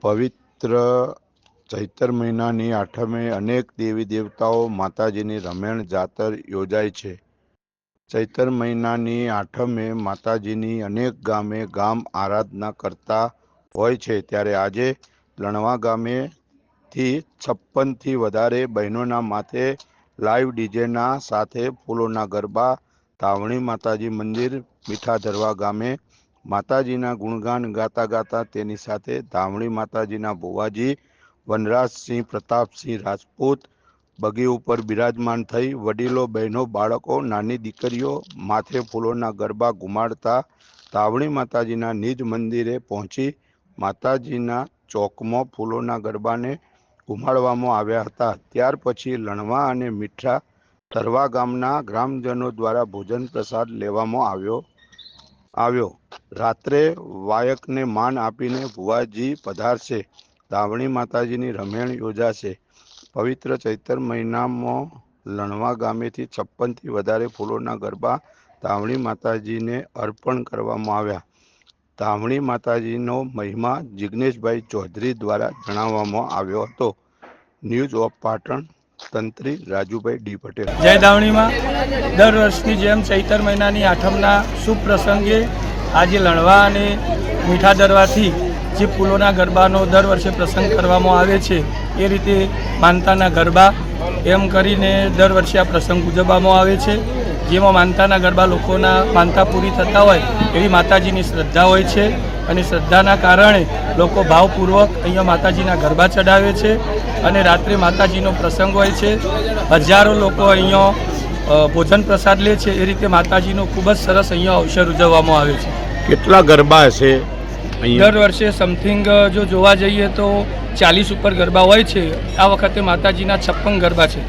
પવિત્ર ચૈત્ર મહિનાની આઠમે અનેક દેવી દેવતાઓ માતાજીની રમેણ જાતર યોજાય છે। ચૈત્ર મહિનાની આઠમે માતાજીની અનેક ગામે ગામ આરાધના કરતા હોય છે। ત્યારે આજે લણવા ગામેથી 56થી વધારે બહેનોના માથે લાઈવ ડીજેના સાથે ફૂલોના ગરબા, ધાવણી માતાજી મંદિર મીઠા ધરવા ગામે માતાજીના ગુણગાન ગાતા ગાતા તેની સાથે ધાવણી માતાજીના ભુવાજી વનરાજસિંહ પ્રતાપસિંહ રાજપૂત બગી ઉપર બિરાજમાન થઈ વડીલો, બહેનો, બાળકો, નાની દીકરીઓ માથે ફૂલોના ગરબા ઘુમાડતા ધાવણી માતાજીના નિજ મંદિરે પહોંચી માતાજીના ચોકમાં ફૂલોના ગરબાને ઘુમાડવામાં આવ્યા હતા। ત્યાર પછી લણવા અને મીઠા ધરવા ગામના ગ્રામજનો દ્વારા ભોજન પ્રસાદ લેવામાં આવ્યો। રાત્રે વાયકને માન આપીને ભુવાજી પધારશે। ધાવણી માતાજીની રમેણ યોજાશે। પવિત્ર ચૈત્ર મહિનામાં લણવા ગામેથી 56થી વધારે ફૂલોના ગરબા ધાવણી માતાજીને અર્પણ કરવામાં આવ્યા। ધાવણી માતાજીનો મહિમા જિગ્નેશભાઈ ચૌધરી દ્વારા જણાવવામાં આવ્યો હતો। ન્યૂઝ ઓફ પાટણ, તંત્રી રાજુભાઈ ડી પટેલ। જય ધાવણીમાં દર વર્ષની જેમ ચૈત્ર મહિનાની આઠમના શુભ પ્રસંગે આજે લણવા અને મીઠા દરવાથી જે ફૂલોના ગરબાનો દર વર્ષે પ્રસંગ કરવામાં આવે છે એ રીતે માનતાના ગરબા એમ કરીને દર વર્ષે આ પ્રસંગ ઉજવવામાં આવે છે। જેમાં માનતાના ગરબા લોકોના માનતા પૂરી થતા હોય એવી માતાજીની શ્રદ્ધા હોય છે અને શ્રદ્ધાના કારણે લોકો ભાવપૂર્વક અહીંયા માતાજીના ગરબા ચડાવે છે અને રાત્રે માતાજીનો પ્રસંગ હોય છે। હજારો લોકો અહીંયા ભોજન પ્રસાદ લે છે। એ રીતે માતાજીનો ખૂબ જ સરસ અહીંયા અવસર ઉજવવામાં આવે છે। કેટલા ગરબા હશે? દર વર્ષે સમથિંગ જો જોવા જઈએ તો 40 ઉપર ગરબા હોય છે। આ વખતે માતાજીના 56 ગરબા છે।